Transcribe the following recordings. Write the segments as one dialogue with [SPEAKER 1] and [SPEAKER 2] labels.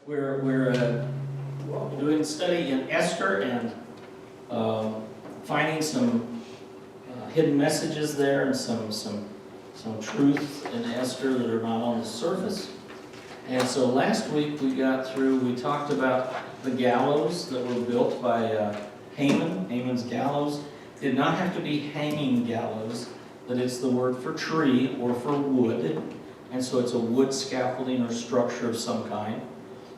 [SPEAKER 1] We're doing a study in Esther and finding some hidden messages there and some truths in Esther that are not on the surface. And so last week we talked about the gallows that were built by Haman. Haman's gallows did not have to be hanging gallows, but it's the word for tree or for wood. And so it's a wood scaffolding or structure of some kind.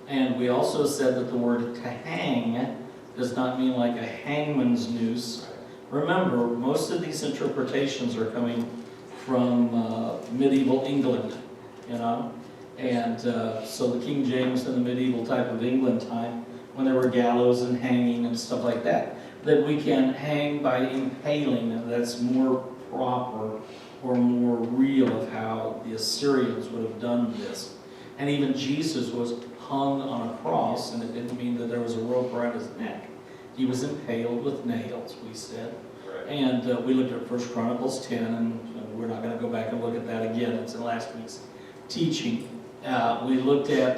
[SPEAKER 1] And we also said that the word to hang does not mean like a hangman's noose. Remember, most of these interpretations are coming from medieval England, you know? And so the King James and the medieval type of England time, when there were gallows and hanging and stuff like that, that we can hang by impaling, and that's more proper or more real of how the Assyrians would have done this. And even Jesus was hung on a cross, and it didn't mean that there was a rope around his neck. He was impaled with nails, we said. Right. And we looked at 1 Chronicles 10, and we're not going to go back and look at that again. It's in last week's teaching. We looked at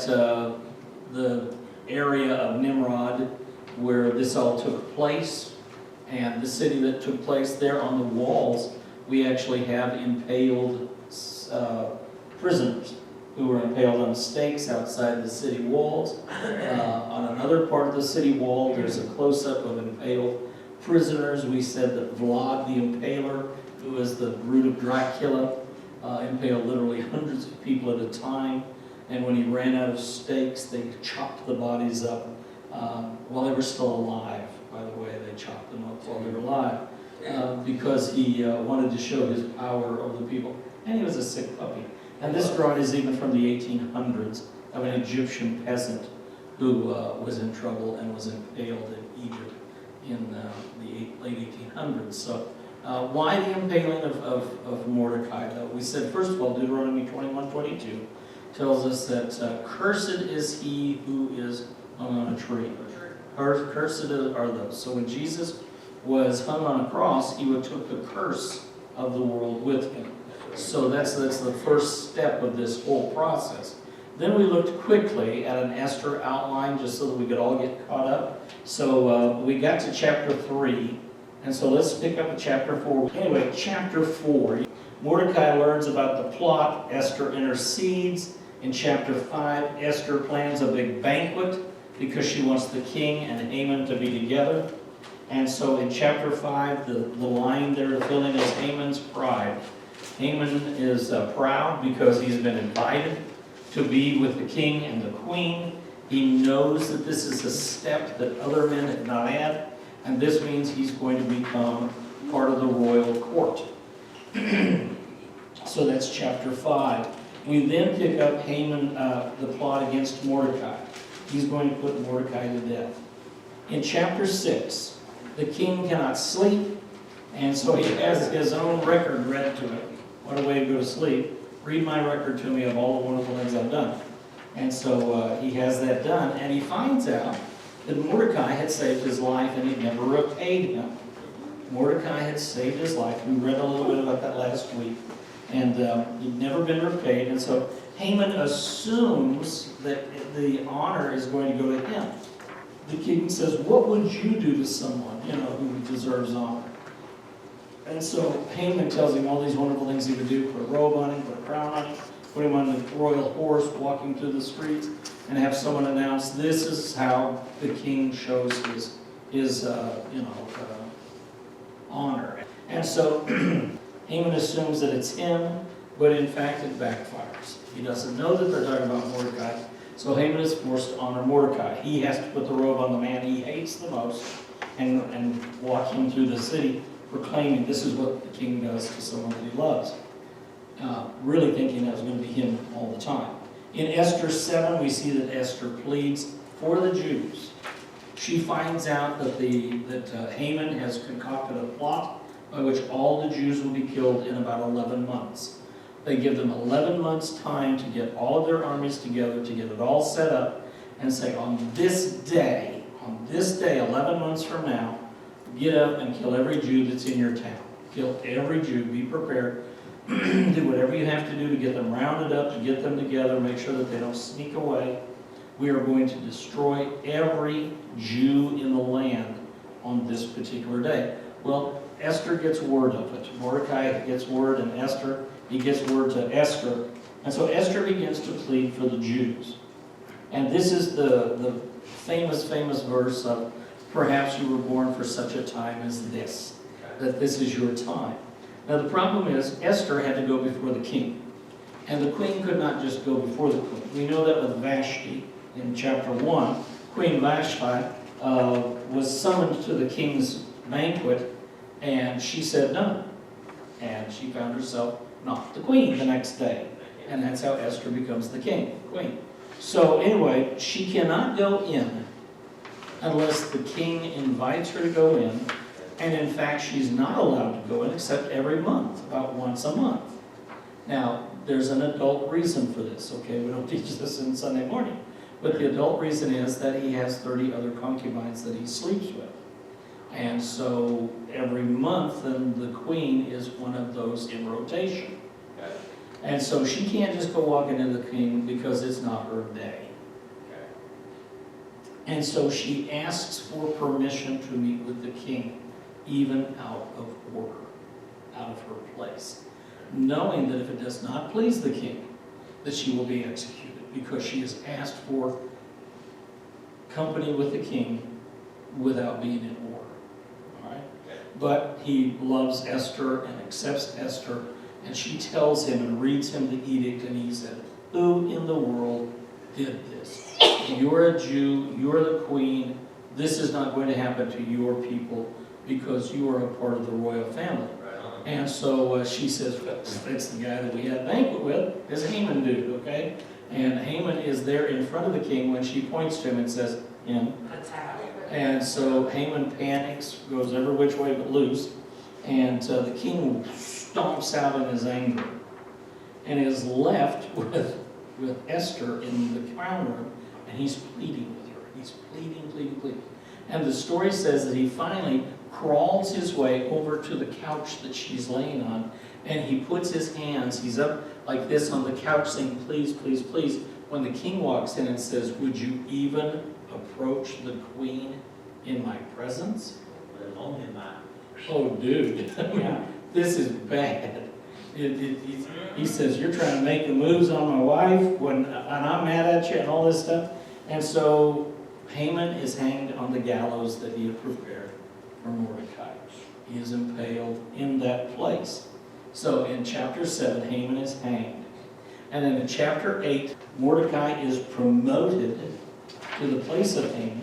[SPEAKER 1] the area of Nimrod where this all took place, and the city that took place there on the walls, we actually have impaled prisoners who were impaled on stakes outside the city walls. On another part of the city wall, there's a close-up of impaled prisoners. We said that Vlad the Impaler, who was the root of Dracula, impaled literally hundreds of people at a time. And when he ran out of stakes, they chopped the bodies up while they were still alive. By the way, they chopped them up while they were alive because he wanted to show his power over the people. And he was a sick puppy. And this drawing is even from the 1800s of an Egyptian peasant who was in trouble and was impaled in Egypt in the late 1800s. So why the impaling of Mordecai, though? We said, first of all, Deuteronomy 21:22 tells us that cursed is he who is hung on a tree. Cursed are those. So when Jesus was hung on a cross, he took the curse of the world with him. So that's the first step of this whole process. Then we looked quickly at an Esther outline just so that we could all get caught up. So we got to chapter 3, and so let's pick up at chapter 4. Anyway, chapter 4, Mordecai learns about the plot. Esther intercedes. In chapter 5, Esther plans a big banquet because she wants the king and Haman to be together. And so in chapter 5, the line there filling is Haman's pride. Haman is proud because he's been invited to be with the king and the queen. He knows that this is a step that other men have not had, and this means he's going to become part of the royal court. So that's chapter 5. We then pick up Haman, the plot against Mordecai. He's going to put Mordecai to death. In chapter 6, the king cannot sleep, and so he has his own record read to him. What a way to go to sleep. Read my record to me of all the wonderful things I've done. And so he has that done, and he finds out that Mordecai had saved his life and he never repaid him. Mordecai had saved his life. We read a little bit about that last week. And he'd never been repaid. And so Haman assumes that the honor is going to go to him. The king says, what would you do to someone, who deserves honor? And so Haman tells him all these wonderful things he would do. Put a robe on him, put a crown on him, put him on the royal horse walking through the streets, and have someone announce, this is how the king shows his honor. And so Haman assumes that it's him, but in fact it backfires. He doesn't know that they're talking about Mordecai, so Haman is forced to honor Mordecai. He has to put the robe on the man he hates the most and walk him through the city proclaiming this is what the king does to someone that he loves. Really thinking that was going to be him all the time. In Esther 7, we see that Esther pleads for the Jews. She finds out that Haman has concocted a plot by which all the Jews will be killed in about 11 months. They give them 11 months' time to get all of their armies together, to get it all set up, and say, on this day, 11 months from now, get up and kill every Jew that's in your town. Kill every Jew. Be prepared. Do whatever you have to do to get them rounded up, to get them together, make sure that they don't sneak away. We are going to destroy every Jew in the land on this particular day. Well, Esther gets word of it. Mordecai gets word, and he gets word to Esther. And so Esther begins to plead for the Jews. And this is the famous verse of, perhaps you were born for such a time as this, that this is your time. Now the problem is, Esther had to go before the king. And the queen could not just go before the queen. We know that with Vashti in chapter 1. Queen Vashti was summoned to the king's banquet, and she said no. And she found herself not the queen the next day. And that's how Esther becomes the queen. So anyway, she cannot go in unless the king invites her to go in. And in fact, she's not allowed to go in except every month, about once a month. Now, there's an adult reason for this, okay? We don't teach this in Sunday morning. But the adult reason is that he has 30 other concubines that he sleeps with. And so every month, then the queen is one of those in rotation. And so she can't just go walking into the king because it's not her day. And so she asks for permission to meet with the king, even out of order, out of her place, knowing that if it does not please the king, that she will be executed, because she has asked for company with the king without being in order. All right? But he loves Esther and accepts Esther, and she tells him and reads him the edict, and he said, "Who in the world did this? You're a Jew, you're the queen, this is not going to happen to your people because you are a part of the royal family." And so she says, well, that's the guy that we had a banquet with, this Haman dude, okay? And Haman is there in front of the king when she points to him and says, him. And so Haman panics, goes every which way but loose, and the king stomps out in his anger and is left with Esther in the crown room, and he's pleading with her. He's pleading. And the story says that he finally crawls his way over to the couch that she's laying on, and he puts his hands, he's up like this on the couch saying, "Please, please, please." When the king walks in and says, "Would you even approach the queen in my presence?" Oh, dude.
[SPEAKER 2] Yeah.
[SPEAKER 1] This is bad. He says, "You're trying to make the moves on my wife and I'm mad at you," and all this stuff. And so Haman is hanged on the gallows that he had prepared for Mordecai. He is impaled in that place. So in chapter 7, Haman is hanged. And then in chapter 8, Mordecai is promoted to the place of Haman.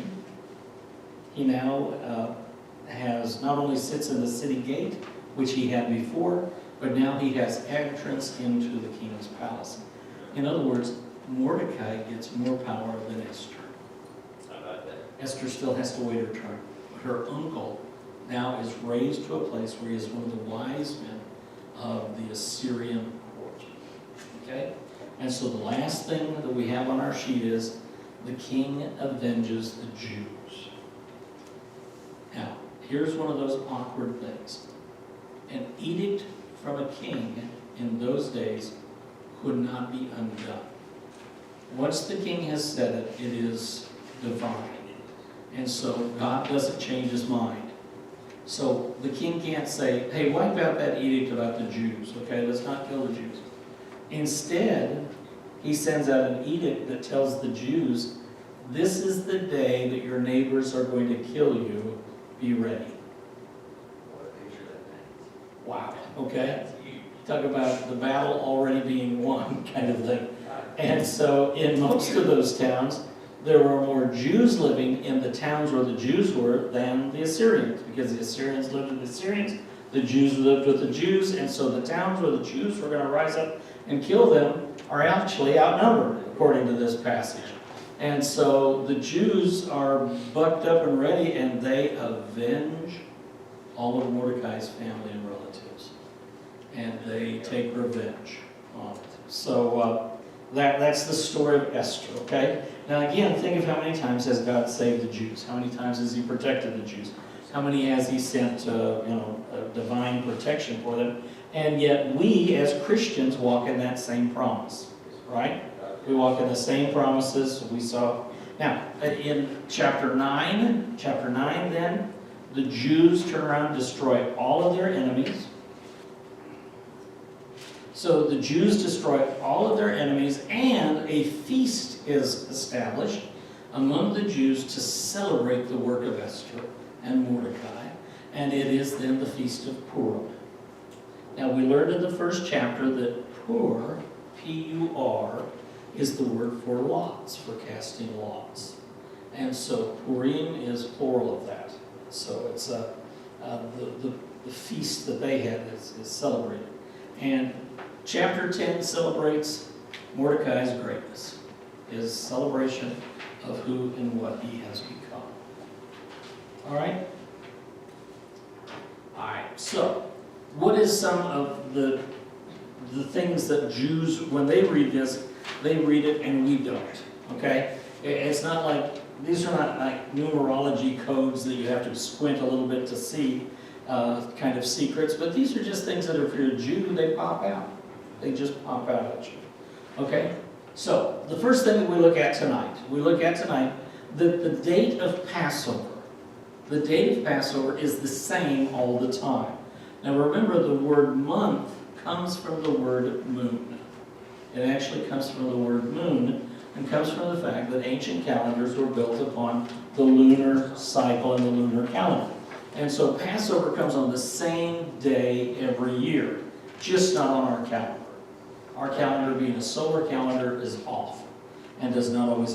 [SPEAKER 1] He now has not only sits in the city gate, which he had before, but now he has entrance into the king's palace. In other words, Mordecai gets more power than Esther. Esther still has to wait her turn. Her uncle now is raised to a place where he is one of the wise men of the Assyrian court. Okay? And so the last thing that we have on our sheet is the king avenges the Jews. Now, here's one of those awkward things. An edict from a king in those days could not be undone. Once the king has said it, it is divine. And so God doesn't change his mind. So the king can't say, "Hey, wipe out that edict about the Jews, okay? Let's not kill the Jews." Instead, he sends out an edict that tells the Jews, "This is the day that your neighbors are going to kill you. Be ready." Wow, okay? Talk about the battle already being won kind of thing. And so in most of those towns, there were more Jews living in the towns where the Jews were than the Assyrians, because the Assyrians lived with the Assyrians, the Jews lived with the Jews, and so the towns where the Jews were going to rise up and kill them are actually outnumbered, according to this passage. And so the Jews are bucked up and ready, and they avenge all of Mordecai's family and relatives. And they take revenge on it. So that's the story of Esther, okay? Now again, think of how many times has God saved the Jews? How many times has he protected the Jews? How many has he sent, divine protection for them? And yet we, as Christians, walk in that same promise, right? We walk in the same promises we saw. Now, in chapter 9 then, the Jews turn around and destroy all of their enemies. So the Jews destroy all of their enemies, and a feast is established among the Jews to celebrate the work of Esther and Mordecai, and it is then the Feast of Purim. Now we learned in the first chapter that Pur, P-U-R, is the word for lots, for casting lots. And so Purim is plural of that. So it's the feast that they had is celebrated. And chapter 10 celebrates Mordecai's greatness, his celebration of who and what he has become. All right? All right, so what is some of the things that Jews, when they read this, they read it and we don't, okay? It's not like, these are not like numerology codes that you have to squint a little bit to see, kind of secrets, but these are just things that if you're a Jew, they pop out. They just pop out at you, okay? So, the first thing that we look at tonight that the date of Passover. The date of Passover is the same all the time. Now remember, the word month comes from the word moon. It actually comes from the word moon, and comes from the fact that ancient calendars were built upon the lunar cycle and the lunar calendar. And so Passover comes on the same day every year, just not on our calendar. Our calendar, being a solar calendar, is off and does not always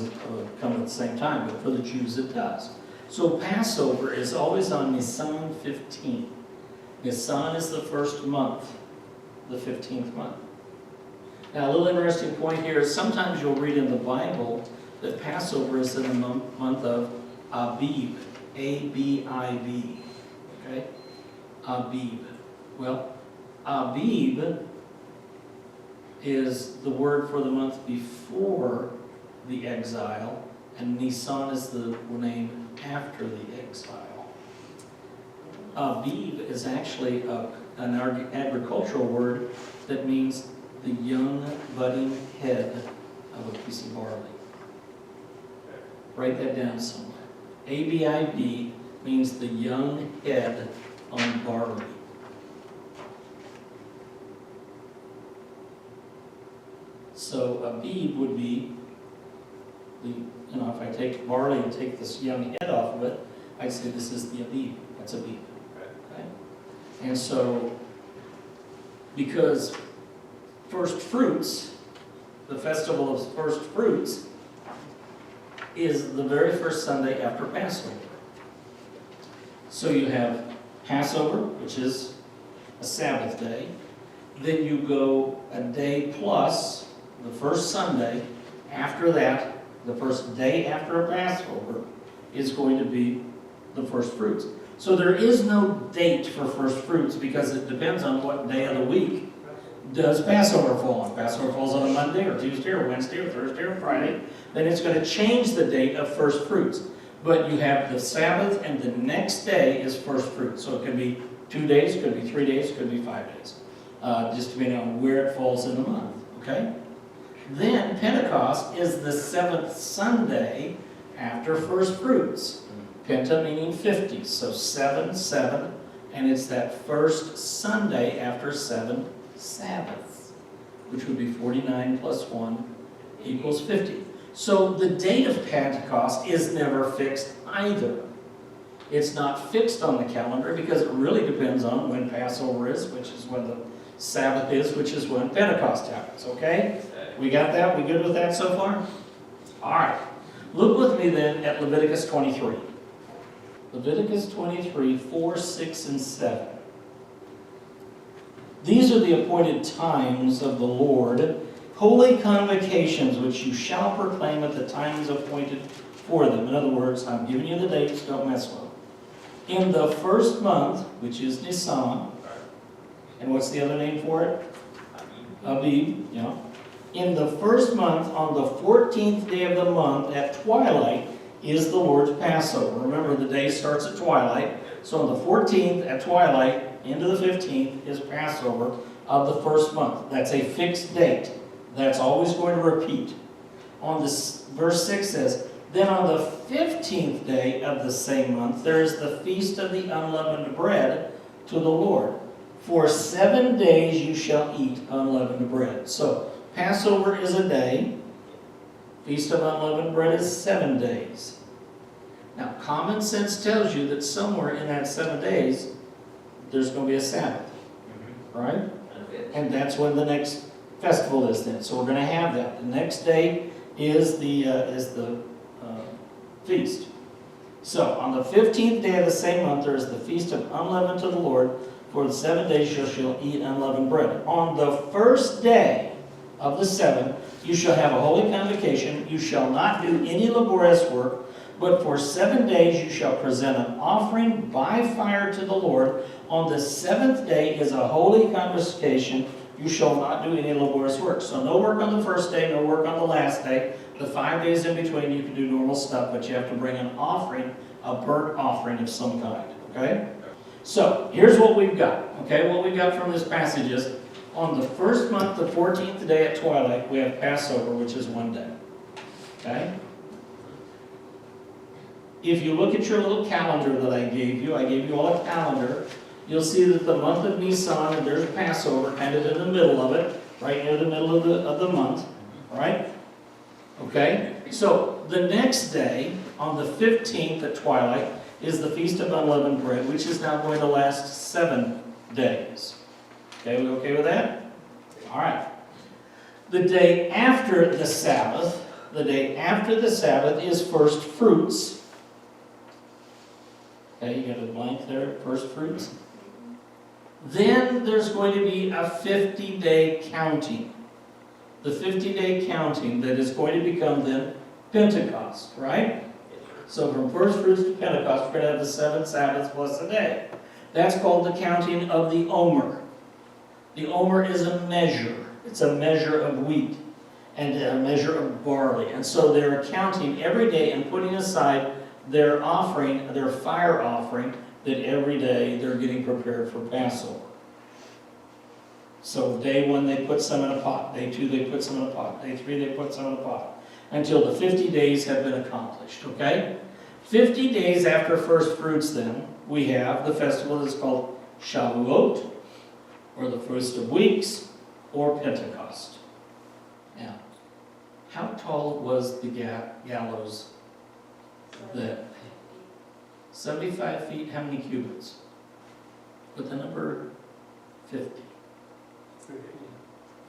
[SPEAKER 1] come at the same time, but for the Jews it does. So Passover is always on Nisan 15. Nisan is the first month, the 15th month. Now a little interesting point here is sometimes you'll read in the Bible that Passover is in the month of Abib, A-B-I-B, okay? Abib. Well, Abib is the word for the month before the exile, and Nisan is the name after the exile. Abib is actually an agricultural word that means the young budding head of a piece of barley. Write that down somewhere. A-B-I-B means the young head on barley. So Abib would be if I take barley and take this young head off of it, I'd say this is the Abib. That's Abib. Okay? And so, because first fruits, the festival of first fruits, is the very first Sunday after Passover. So you have Passover, which is a Sabbath day. Then you go a day plus the first Sunday. After that, the first day after a Passover is going to be the first fruits. So there is no date for first fruits because it depends on what day of the week does Passover fall on. Passover falls on a Monday or Tuesday or Wednesday or Thursday or Friday. Then it's going to change the date of first fruits. But you have the Sabbath and the next day is first fruits. So it could be 2 days, it could be 3 days, it could be 5 days. Just depending on where it falls in the month. Okay? Then Pentecost is the 7th Sunday after first fruits. Penta meaning 50, so 7, 7, and it's that first Sunday after 7 Sabbaths, which would be 49 plus 1 equals 50. So the date of Pentecost is never fixed either. It's not fixed on the calendar because it really depends on when Passover is, which is when the Sabbath is, which is when Pentecost happens, okay? We got that? We good with that so far? All right. Look with me then at Leviticus 23. Leviticus 23, 4, 6, and 7. These are the appointed times of the Lord, holy convocations which you shall proclaim at the times appointed for them. In other words, I'm giving you the dates, don't mess with them. In the first month, which is Nisan, and what's the other name for it? Abib, yeah. In the first month, on the 14th day of the month, at twilight, is the Lord's Passover. Remember, the day starts at twilight. So on the 14th, at twilight, into the 15th, is Passover of the first month. That's a fixed date. That's always going to repeat. On this, verse 6 says, then on the 15th day of the same month, there is the feast of the unleavened bread to the Lord. For 7 days you shall eat unleavened bread. So, Passover is a day. Feast of unleavened bread is 7 days. Now, common sense tells you that somewhere in that 7 days, there's going to be a Sabbath. Right? And that's when the next festival is then. So we're going to have that. The next day is the feast. So, on the 15th day of the same month, there is the feast of unleavened to the Lord. For the 7 days you shall eat unleavened bread. On the first day of the 7, you shall have a holy convocation. You shall not do any laborious work, but for 7 days you shall present an offering by fire to the Lord. On the 7th day is a holy convocation. You shall not do any laborious work. So no work on the first day, no work on the last day. The 5 days in between you can do normal stuff, but you have to bring an offering, a burnt offering of some kind. Okay? So, here's what we've got. Okay, what we've got from this passage is, on the first month, the 14th day at twilight, we have Passover, which is 1 day. Okay? If you look at your little calendar that I gave you all a calendar, you'll see that the month of Nisan, and there's Passover kind of in the middle of it, right near the middle of the month, right? Okay? So, the next day, on the 15th at twilight, is the Feast of Unleavened Bread, which is now going to last 7 days. Okay, we okay with that? All right. The day after the Sabbath is first fruits. Okay, you got a blank there, first fruits. Then there's going to be a 50-day counting. The 50-day counting that is going to become then Pentecost, right? So from first fruits to Pentecost, we're going to have the 7 Sabbaths plus a day. That's called the counting of the Omer. The Omer is a measure. It's a measure of wheat and a measure of barley. And so they're counting every day and putting aside their offering, their fire offering, that every day they're getting prepared for Passover. So day 1 they put some in a pot. Day 2 they put some in a pot. Day 3 they put some in a pot. Until the 50 days have been accomplished, okay? 50 days after first fruits then, we have the festival that's called Shavuot, or the First of Weeks, or Pentecost. Now, how tall was the gallows then? 75 feet, how many cubits? With the number 50.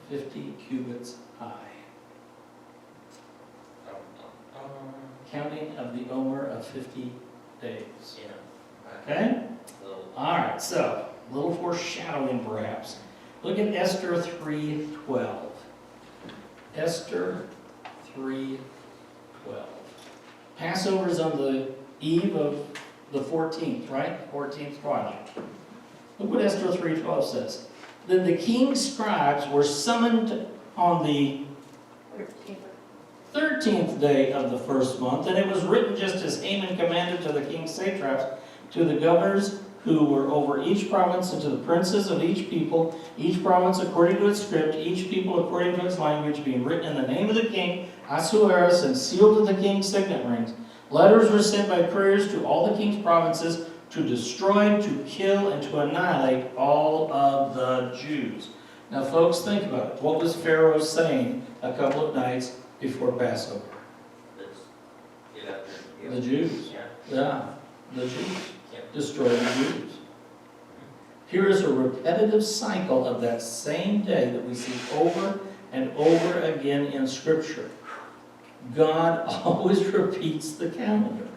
[SPEAKER 1] 50 cubits high. Counting of the Omer of 50 days. Okay? All right, so a little foreshadowing perhaps. Look at Esther 3:12. Esther 3:12. Passover is on the eve of the 14th, right? 14th twilight. Look what Esther 3:12 says. Then the king's scribes were summoned on the 13th day of the first month, and it was written just as Haman commanded to the king's satraps, to the governors who were over each province, and to the princes of each province according to its script, each people according to its language, being written in the name of the king, Ahasuerus, and sealed with the king's signet rings. Letters were sent by couriers to all the king's provinces to destroy, to kill, and to annihilate all of the Jews. Now, folks, think about it. What was Pharaoh saying a couple of nights before Passover? The Jews. Yeah, the Jews. Destroy the Jews. Here is a repetitive cycle of that same day that we see over and over again in Scripture. God always repeats the calendar.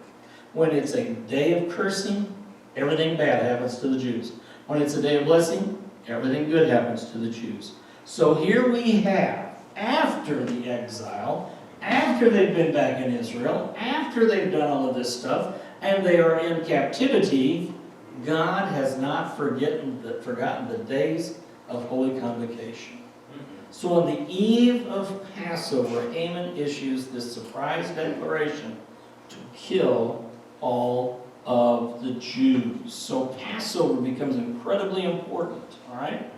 [SPEAKER 1] When it's a day of cursing, everything bad happens to the Jews. When it's a day of blessing, everything good happens to the Jews. So here we have, after the exile, after they've been back in Israel, after they've done all of this stuff, and they are in captivity, God has not forgotten the days of Holy Convocation. So on the eve of Passover, Haman issues this surprise declaration to kill all of the Jews. So Passover becomes incredibly important, all right?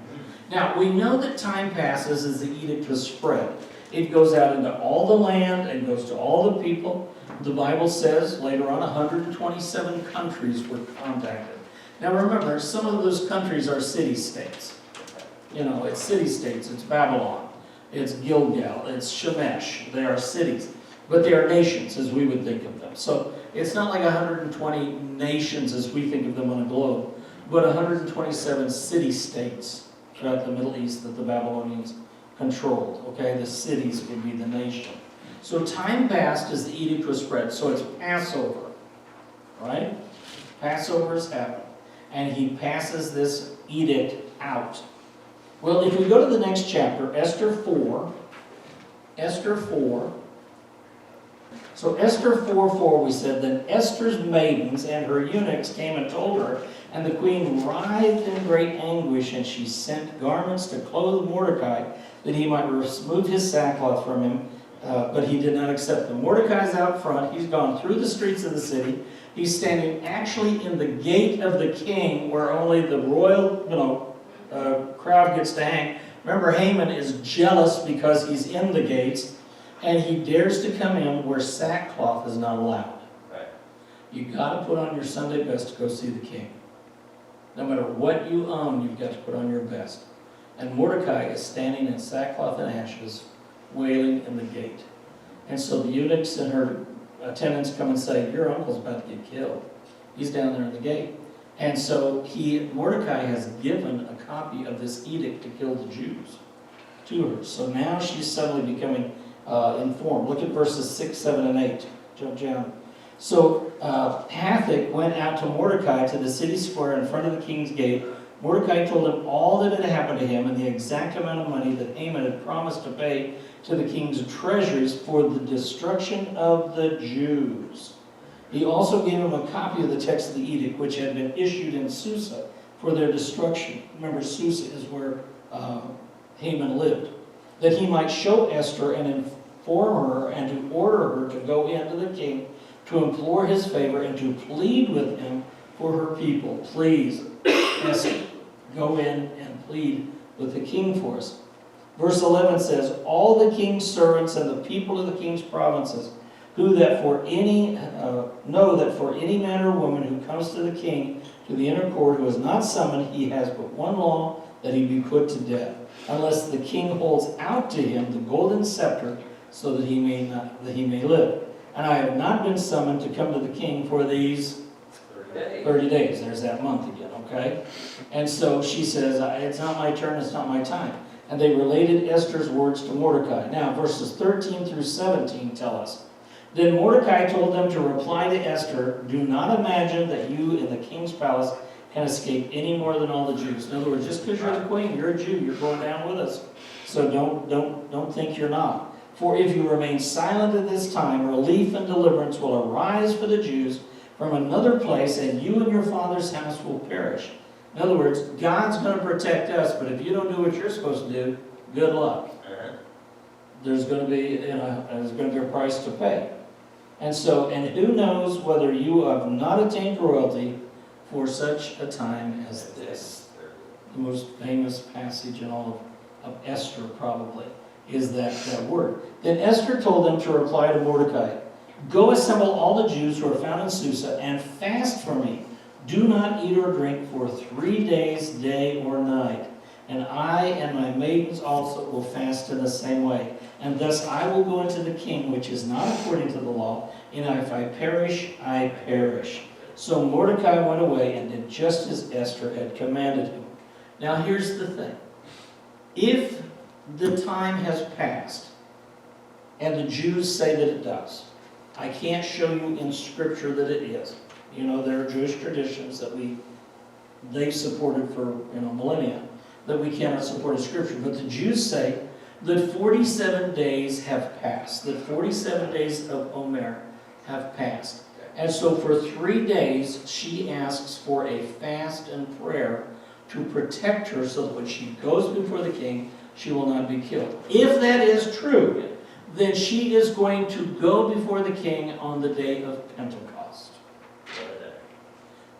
[SPEAKER 1] Now, we know that time passes as the edict was spread. It goes out into all the land and goes to all the people. The Bible says later on 127 countries were contacted. Now remember, some of those countries are city-states. It's city-states. It's Babylon. It's Gilgal. It's Shemesh. They are cities. But they are nations, as we would think of them. So it's not like 120 nations as we think of them on a globe, but 127 city-states throughout the Middle East that the Babylonians controlled. Okay, the cities would be the nation. So time passed as the edict was spread. So it's Passover, right? Passover has happened. And he passes this edict out. Well, if we go to the next chapter, Esther 4. So Esther 4:4, we said, then Esther's maidens and her eunuchs came and told her, and the queen writhed in great anguish, and she sent garments to clothe Mordecai, that he might remove his sackcloth from him, but he did not accept them. Mordecai's out front. He's gone through the streets of the city. He's standing actually in the gate of the king, where only the royal, crowd gets to hang. Remember, Haman is jealous because he's in the gates, and he dares to come in where sackcloth is not allowed.
[SPEAKER 2] Right.
[SPEAKER 1] You got to put on your Sunday best to go see the king. No matter what you own, you've got to put on your best. And Mordecai is standing in sackcloth and ashes, wailing in the gate. And so the eunuchs and her attendants come and say, your uncle's about to get killed. He's down there in the gate. And so Mordecai has given a copy of this edict to kill the Jews to her. So now she's suddenly becoming informed. Look at verses 6, 7, and 8. Jump down. So Hathach went out to Mordecai to the city square in front of the king's gate. Mordecai told him all that had happened to him and the exact amount of money that Haman had promised to pay to the king's treasuries for the destruction of the Jews. He also gave him a copy of the text of the edict, which had been issued in Susa for their destruction. Remember, Susa is where Haman lived. That he might show Esther and inform her and to order her to go in to the king to implore his favor and to plead with him for her people. Please, Esther, go in and plead with the king for us. Verse 11 says, all the king's servants and the people of the king's provinces know that for any man or woman who comes to the king to the inner court who is not summoned, he has but one law, that he be put to death, unless the king holds out to him the golden scepter, so that he may live. And I have not been summoned to come to the king for these 30 days. There's that month again, okay? And so she says, it's not my turn, it's not my time. And they related Esther's words to Mordecai. Now, verses 13 through 17 tell us, then Mordecai told them to reply to Esther, do not imagine that you in the king's palace can escape any more than all the Jews. In other words, just because you're the queen, you're a Jew, you're going down with us. So don't think you're not. For if you remain silent at this time, relief and deliverance will arise for the Jews from another place, and you and your father's house will perish. In other words, God's going to protect us, but if you don't do what you're supposed to do, good luck. There's going to be a price to pay. And who knows whether you have not attained royalty for such a time as this. The most famous passage in all of Esther probably is that word. Then Esther told them to reply to Mordecai, go assemble all the Jews who are found in Susa and fast for me. Do not eat or drink for 3 days, day or night. And I and my maidens also will fast in the same way. And thus I will go into the king, which is not according to the law. And if I perish, I perish. So Mordecai went away and did just as Esther had commanded him. Now here's the thing. If the time has passed, and the Jews say that it does, I can't show you in Scripture that it is. There are Jewish traditions that they've supported for millennia that we cannot support in Scripture. But the Jews say that 47 days have passed, that 47 days of Omer have passed. And so for 3 days, she asks for a fast and prayer to protect her so that when she goes before the king, she will not be killed. If that is true, then she is going to go before the king on the day of Pentecost.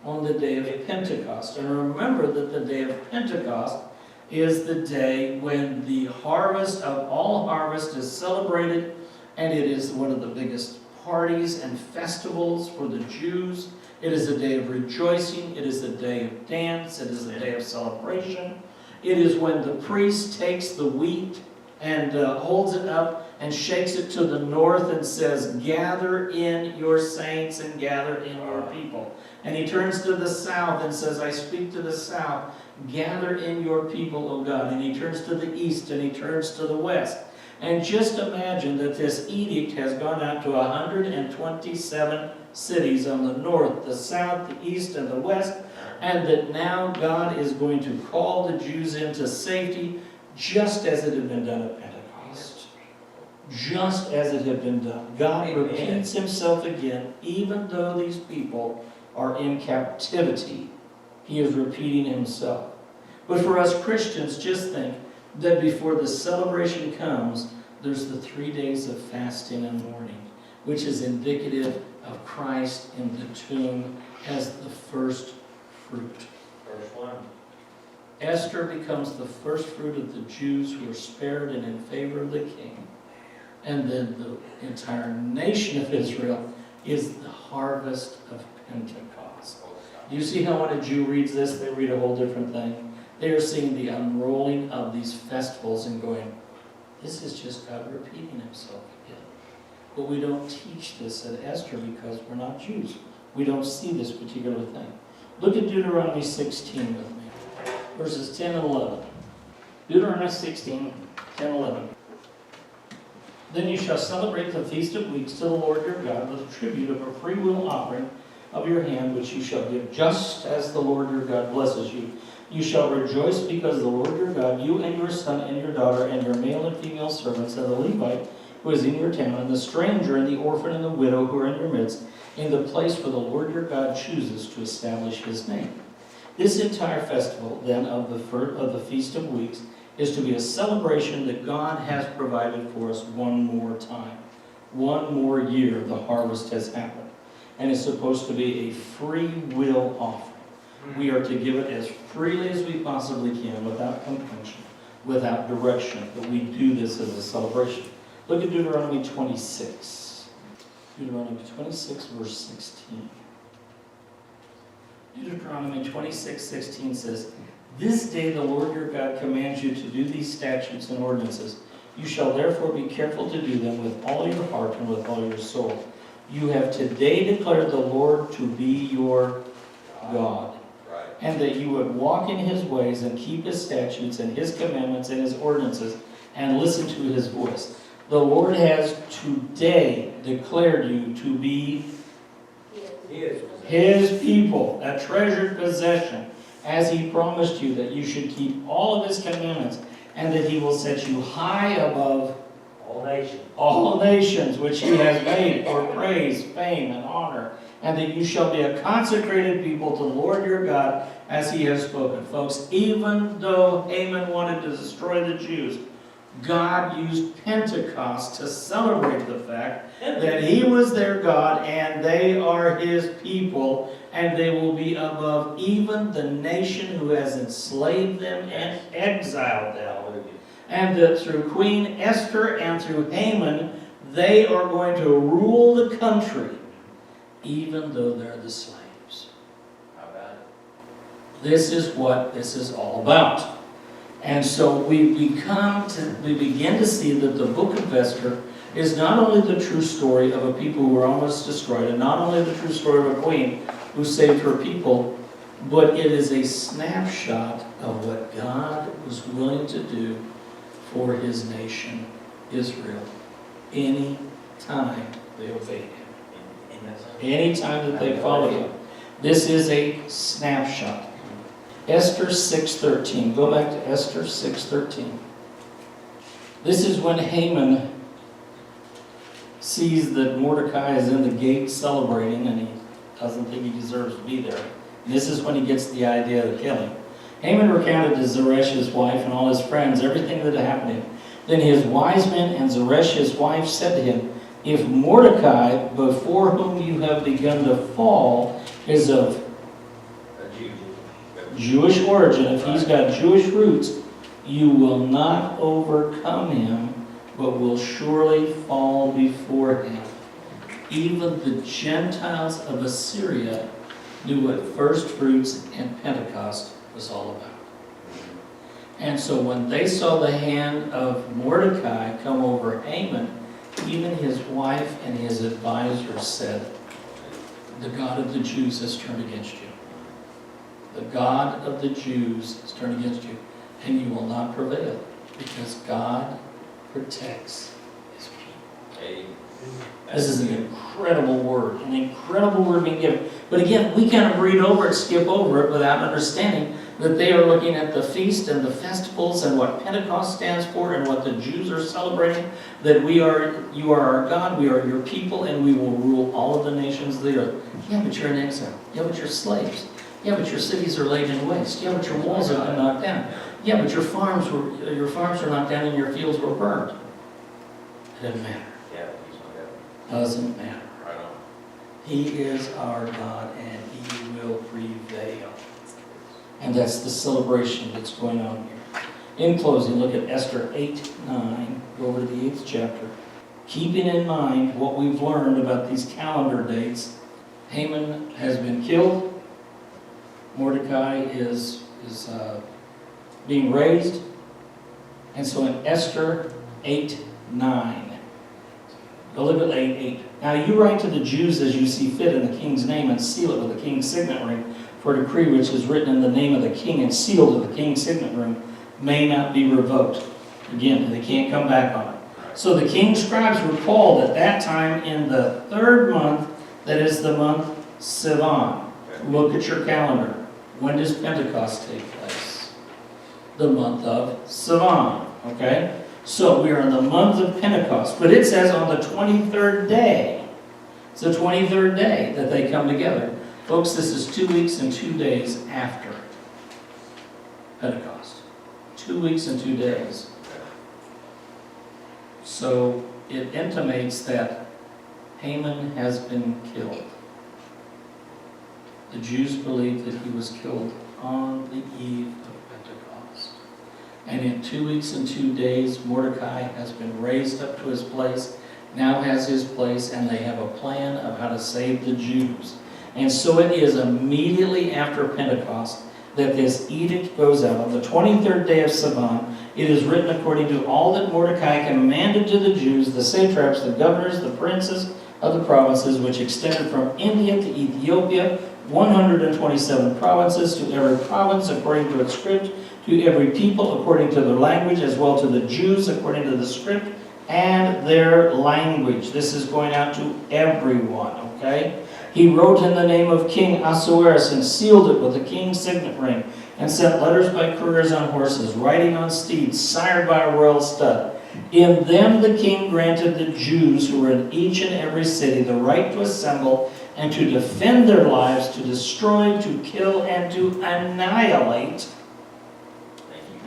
[SPEAKER 1] On the day of Pentecost. And remember that the day of Pentecost is the day when the harvest of all harvest is celebrated, and it is one of the biggest parties and festivals for the Jews. It is a day of rejoicing. It is a day of dance. It is a day of celebration. It is when the priest takes the wheat and holds it up and shakes it to the north and says, "Gather in your saints and gather in your people." And he turns to the south and says, "I speak to the south, gather in your people, O God." And he turns to the east and he turns to the west. And just imagine that this edict has gone out to 127 cities on the north, the south, the east, and the west, and that now God is going to call the Jews into safety, just as it had been done at Pentecost. Just as it had been done. God repeats himself again, even though these people are in captivity. He is repeating himself. But for us Christians, just think that before the celebration comes, there's the 3 days of fasting and mourning, which is indicative of Christ in the tomb as the first fruit.
[SPEAKER 2] First one.
[SPEAKER 1] Esther becomes the first fruit of the Jews who are spared and in favor of the king. And then the entire nation of Israel is the harvest of Pentecost. Do you see how when a Jew reads this, they read a whole different thing? They are seeing the unrolling of these festivals and going, this is just God repeating himself again. But we don't teach this at Esther because we're not Jews. We don't see this particular thing. Look at Deuteronomy 16 with me. Verses 10 and 11. Deuteronomy 16, 10 and 11. Then you shall celebrate the Feast of Weeks to the Lord your God with a tribute of a freewill offering of your hand, which you shall give just as the Lord your God blesses you. You shall rejoice because the Lord your God, you and your son and your daughter and your male and female servants and the Levite who is in your town, and the stranger and the orphan and the widow who are in your midst, in the place where the Lord your God chooses to establish his name. This entire festival, then, of the Feast of Weeks, is to be a celebration that God has provided for us one more time. One more year the harvest has happened. And it's supposed to be a free will offering. We are to give it as freely as we possibly can, without compunction, without direction, but we do this as a celebration. Look at Deuteronomy 26. Deuteronomy 26, verse 16. Deuteronomy 26:16 says, "This day the Lord your God commands you to do these statutes and ordinances. You shall therefore be careful to do them with all your heart and with all your soul. You have today declared the Lord to be your God, and that you would walk in his ways and keep his statutes and his commandments and his ordinances and listen to his voice. The Lord has today declared you to be his people, a treasured possession, as he promised you, that you should keep all of his commandments, and that he will set you high above all nations which he has made for praise, fame, and honor, and that you shall be a consecrated people to the Lord your God, as he has spoken." Folks, even though Haman wanted to destroy the Jews, God used Pentecost to celebrate the fact that he was their God and they are his people, and they will be above even the nation who has enslaved them and exiled them. And that through Queen Esther and through Haman, they are going to rule the country, even though they're the slaves. This is what this is all about. And so we begin to see that the book of Esther is not only the true story of a people who were almost destroyed, and not only the true story of a queen who saved her people, but it is a snapshot of what God was willing to do for his nation, Israel, any time they obeyed him. Any time that they followed him. This is a snapshot. Esther 6:13. Go back to Esther 6:13. This is when Haman sees that Mordecai is in the gate celebrating, and he doesn't think he deserves to be there. And this is when he gets the idea of the killing. Haman recounted to Zeresh his wife and all his friends everything that had happened to him. Then his wise men and Zeresh his wife said to him, "If Mordecai, before whom you have begun to fall, is of Jewish origin, if he's got Jewish roots, You will not overcome him, but will surely fall before him. Even the Gentiles of Assyria knew what first fruits and Pentecost was all about. And so when they saw the hand of Mordecai come over Haman, even his wife and his advisors said, the God of the Jews has turned against you. The God of the Jews has turned against you, and you will not prevail, because God protects his people. This is an incredible word being given. But again, we kind of read over it, skip over it without understanding that they are looking at the feast and the festivals and what Pentecost stands for and what the Jews are celebrating, that you are our God, we are your people, and we will rule all of the nations of the earth. Yeah, but you're in exile. Yeah, but you're slaves. Yeah, but your cities are laid in waste. Yeah, but your walls have been knocked down. Yeah, but your farms were knocked down and your fields were burned. It doesn't matter. Doesn't matter. He is our God and he will prevail. And that's the celebration that's going on here. In closing, look at Esther 8:9. Go over to the 8th chapter. Keeping in mind what we've learned about these calendar dates, Haman has been killed. Mordecai is being raised. And so in Esther 8:9, go look at 8:8. Now you write to the Jews as you see fit in the king's name and seal it with the king's signet ring. For a decree which is written in the name of the king and sealed with the king's signet ring may not be revoked. Again, they can't come back on it. So the king's scribes were called at that time in the 3rd month, that is the month Sivan. Look at your calendar. When does Pentecost take place? The month of Sivan. Okay? So we are in the month of Pentecost. But it says on the 23rd day. It's the 23rd day that they come together. Folks, this is 2 weeks and 2 days after Pentecost. 2 weeks and 2 days. So it intimates that Haman has been killed. The Jews believe that he was killed on the eve of Pentecost. And in 2 weeks and 2 days, Mordecai has been raised up to his place, now has his place, and they have a plan of how to save the Jews. And so it is immediately after Pentecost that this edict goes out. On the 23rd day of Sivan, it is written according to all that Mordecai commanded to the Jews, the satraps, the governors, the princes of the provinces, which extended from India to Ethiopia, 127 provinces, to every province according to its script, to every people according to their language, as well to the Jews according to the script and their language. This is going out to everyone, okay? He wrote in the name of King Ahasuerus and sealed it with the king's signet ring, and sent letters by couriers on horses, riding on steeds, sired by a royal stud. In them the king granted the Jews who were in each and every city the right to assemble and to defend their lives, to destroy, to kill, and to annihilate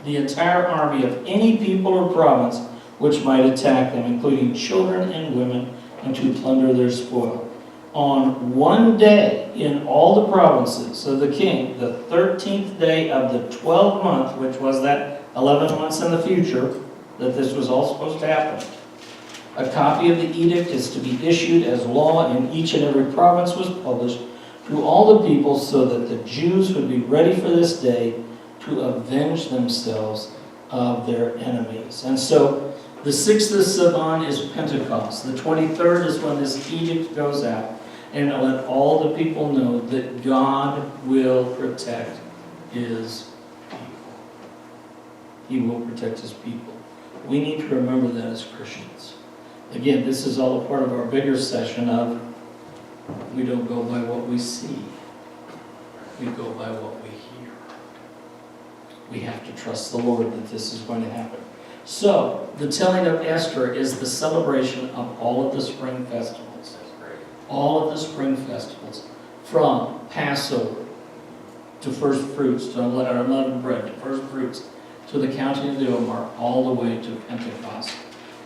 [SPEAKER 1] the entire army of any people or province which might attack them, including children and women, and to plunder their spoil. On one day in all the provinces of the king, the 13th day of the 12th month, which was that 11 months in the future that this was all supposed to happen, a copy of the edict is to be issued as law in each and every province was published to all the people, so that the Jews would be ready for this day to avenge themselves of their enemies. And so the 6th of Sivan is Pentecost. The 23rd is when this edict goes out. And let all the people know that God will protect his people. He will protect his people. We need to remember that as Christians. Again, this is all a part of our bigger session of we don't go by what we see. We go by what we hear. We have to trust the Lord that this is going to happen. So, the telling of Esther is the celebration of all of the spring festivals. All of the spring festivals, from Passover to first fruits, to unleavened bread, to first fruits, to the counting of the Omer, all the way to Pentecost.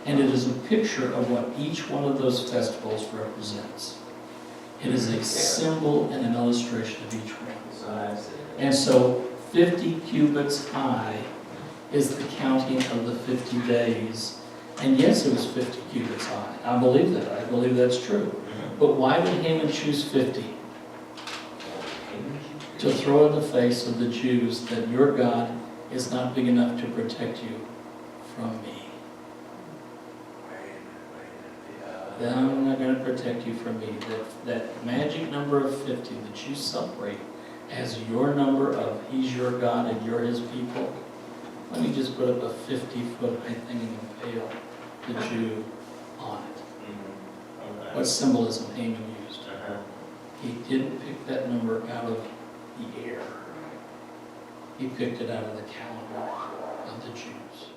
[SPEAKER 1] And it is a picture of what each one of those festivals represents. It is a symbol and an illustration of each one. And so 50 cubits high is the counting of the 50 days. And yes, it was 50 cubits high. I believe that. I believe that's true. But why did Haman choose 50? To throw in the face of the Jews that your God is not big enough to protect you from me. That I'm not going to protect you from me. That magic number of 50 that you celebrate as your number of He's your God and you're His people. Let me just put up a 50-foot high thing and impale the Jew on it.
[SPEAKER 2] Okay.
[SPEAKER 1] What symbolism Haman used.
[SPEAKER 2] Uh-huh.
[SPEAKER 1] He didn't pick that number out of the air. He picked it out of the calendar of the Jews.